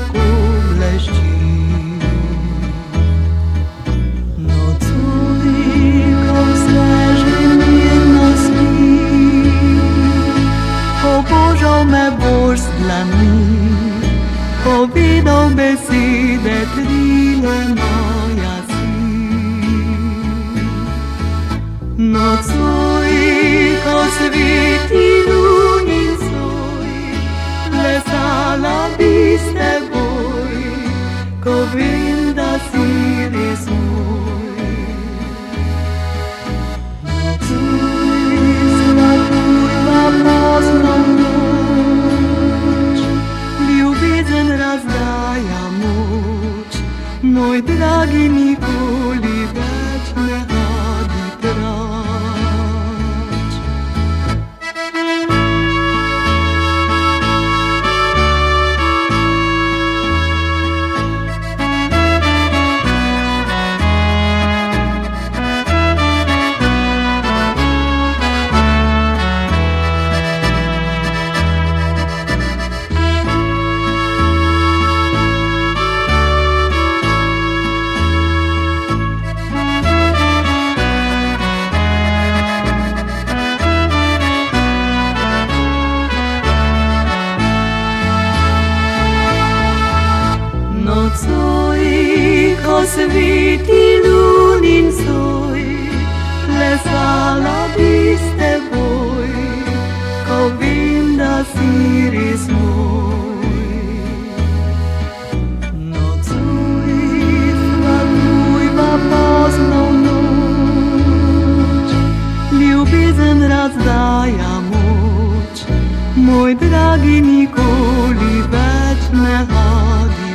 cu bleščí. Noculiko sveže mirno spí, obožal me Bož z dlanmi, povedal besede trile moja si. Nocoj, ko sveti lunin soj, plesala bi s teboj, ko vem, da si res moj. Nocoj, sladurna pozno noč, ljubezen razdaja moč, moj dragi nikoli več ne hodi trač. Nocoj, ko sveti lunin soj, plesala bi s teboj, ko vem, da si res moj. Nocoj, sladujva pozno v noč, ljubezen razdaja moč, moj dragi nikoli več ne hodi.